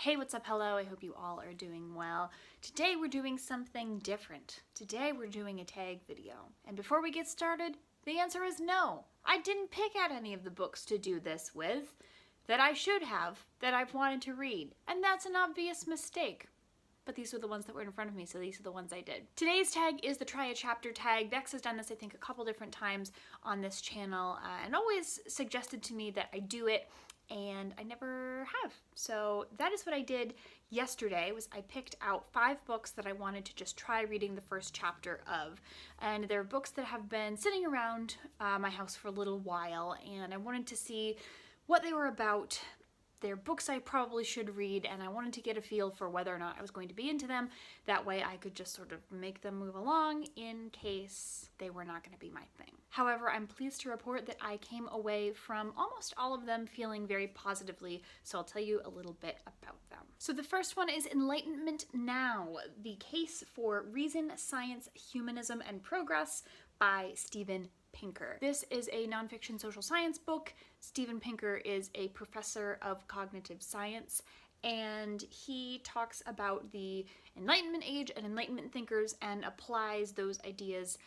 Hey, what's up? Hello, I hope you all are doing well. Today we're doing something different. Today we're doing a tag video. And before we get started, the answer is no. I didn't pick out any of the books to do this with that I should have, that I've wanted to read. And that's an obvious mistake. But these were the ones that were in front of me, so these are the ones I did. Today's tag is the Try a Chapter tag. Bex has done this, I think, a couple different times on this channel, and always suggested to me that I do it, and I never have. So that is what I did yesterday. I picked out 5 books that I wanted to just try reading the first chapter of. And they're books that have been sitting around my house for a little while, and I wanted to see what they were about. They're books I probably should read, and I wanted to get a feel for whether or not I was going to be into them. That way I could just sort of make them move along in case they were not going to be my thing. However, I'm pleased to report that I came away from almost all of them feeling very positively, so I'll tell you a little bit about them. So the first one is Enlightenment Now, The Case for Reason, Science, Humanism, and Progress by Steven Pinker. This is a nonfiction social science book. Steven Pinker is a professor of cognitive science, and he talks about the Enlightenment age and Enlightenment thinkers and applies those ideas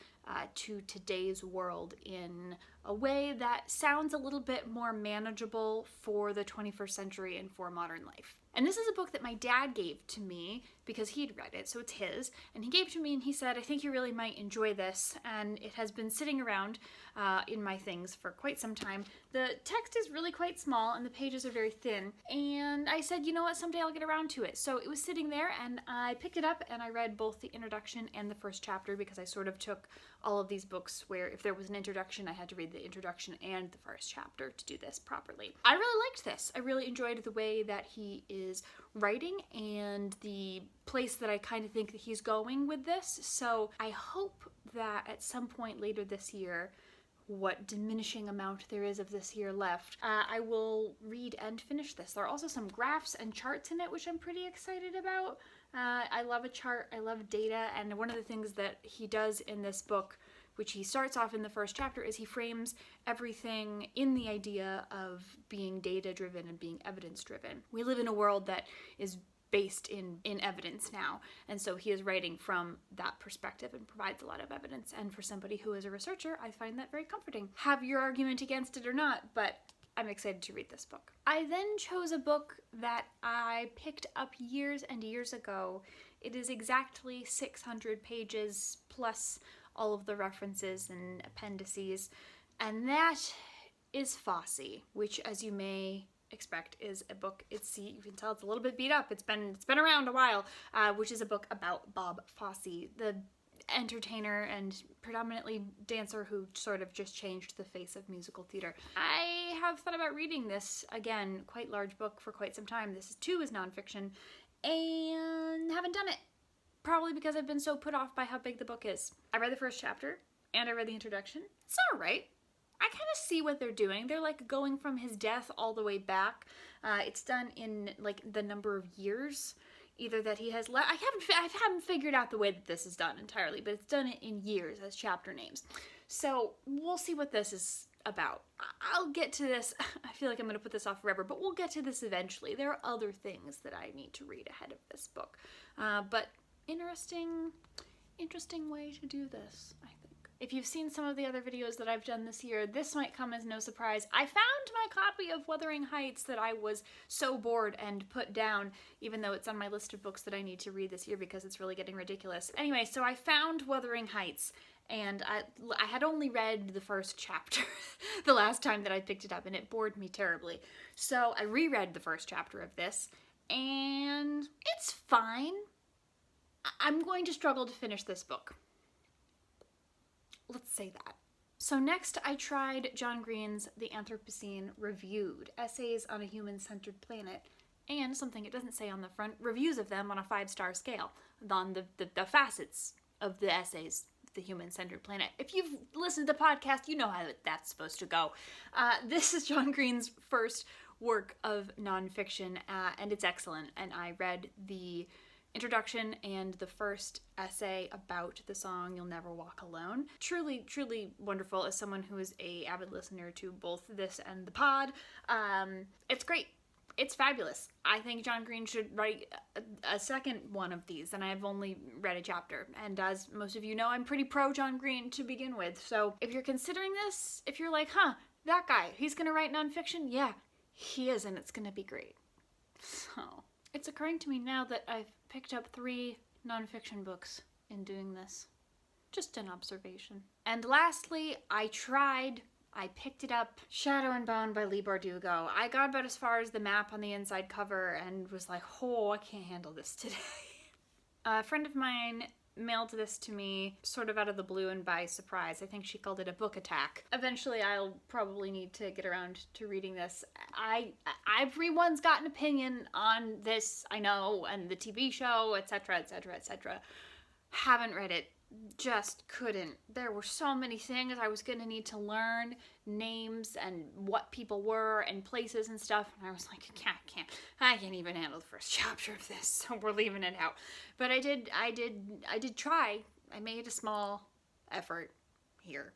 to today's world in a way that sounds a little bit more manageable for the 21st century and for modern life. And this is a book that my dad gave to me because he'd read it, so it's his. And he gave it to me and he said, I think you really might enjoy this. And it has been sitting around in my things for quite some time. The text is really quite small and the pages are very thin. And I said, you know what, someday I'll get around to it. So it was sitting there and I picked it up and I read both the introduction and the first chapter because I sort of took all of these books where if there was an introduction, I had to read the introduction and the first chapter to do this properly. I really liked this. I really enjoyed the way that he is writing and the place that I kind of think that he's going with this. So I hope that at some point later this year, what diminishing amount there is of this year left, I will read and finish this. There are also some graphs and charts in it, which I'm pretty excited about. I love a chart, I love data, and one of the things that he does in this book, which he starts off in the first chapter, is he frames everything in the idea of being data-driven and being evidence-driven. We live in a world that is based in evidence now, and so he is writing from that perspective and provides a lot of evidence, and for somebody who is a researcher, I find that very comforting. Have your argument against it or not, but I'm excited to read this book. I then chose a book that I picked up years and years ago. It is exactly 600 pages plus all of the references and appendices, and that is Fosse, which, as you may expect, is a book. You can tell it's a little bit beat up. It's been around a while, which is a book about Bob Fosse, the entertainer and predominantly dancer who sort of just changed the face of musical theater. I have thought about reading this, again, quite large book for quite some time. This too is nonfiction, and haven't done it. Probably because I've been so put off by how big the book is. I read the first chapter, and I read the introduction. It's alright. I kind of see what they're doing. They're like going from his death all the way back. It's done in like the number of years either that he has left. I haven't figured out the way that this is done entirely, but it's done in years as chapter names. So we'll see what this is about. I'll get to this. I feel like I'm going to put this off forever, but we'll get to this eventually. There are other things that I need to read ahead of this book. But interesting way to do this, I think. If you've seen some of the other videos that I've done this year, this might come as no surprise. I found my copy of Wuthering Heights that I was so bored and put down, even though it's on my list of books that I need to read this year because it's really getting ridiculous. Anyway, so I found Wuthering Heights, and I had only read the first chapter the last time that I picked it up, and it bored me terribly. So I reread the first chapter of this, and it's fine. I'm going to struggle to finish this book. Let's say that. So next I tried John Green's The Anthropocene Reviewed, Essays on a Human-Centered Planet, and something it doesn't say on the front, reviews of them on a 5-star scale, on the facets of the essays, the human-centered planet. If you've listened to the podcast, you know how that's supposed to go. This is John Green's first work of nonfiction, and it's excellent, and I read the introduction and the first essay about the song You'll Never Walk Alone. Truly, truly wonderful as someone who is an avid listener to both this and the pod. It's great. It's fabulous. I think John Green should write a second one of these, and I've only read a chapter. And as most of you know, I'm pretty pro John Green to begin with. So if you're considering this, if you're like, huh, that guy, he's gonna write nonfiction? Yeah, he is, and it's gonna be great. So it's occurring to me now that I've picked up 3 nonfiction books in doing this. Just an observation. And lastly, I picked it up, Shadow and Bone by Leigh Bardugo. I got about as far as the map on the inside cover and was like, oh, I can't handle this today. A friend of mine mailed this to me sort of out of the blue and by surprise. I think she called it a book attack. Eventually I'll probably need to get around to reading this. Everyone's got an opinion on this, I know, and the TV show, etc., etc., etc. Haven't read it. Just couldn't. There were so many things I was gonna need to learn, names and what people were and places and stuff, and I was like, I can't even handle the first chapter of this, so we're leaving it out. But I did try. I made a small effort here.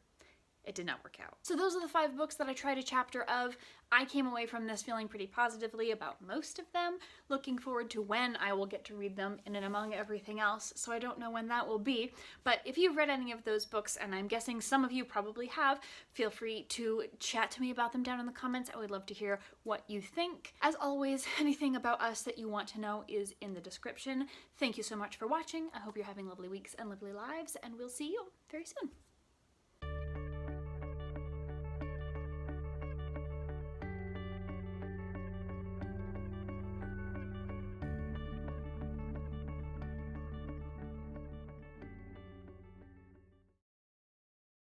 It did not work out. So those are the 5 books that I tried a chapter of. I came away from this feeling pretty positively about most of them, looking forward to when I will get to read them in and among everything else, so I don't know when that will be. But if you've read any of those books, and I'm guessing some of you probably have, feel free to chat to me about them down in the comments. I would love to hear what you think. As always, anything about us that you want to know is in the description. Thank you so much for watching. I hope you're having lovely weeks and lovely lives, and we'll see you very soon.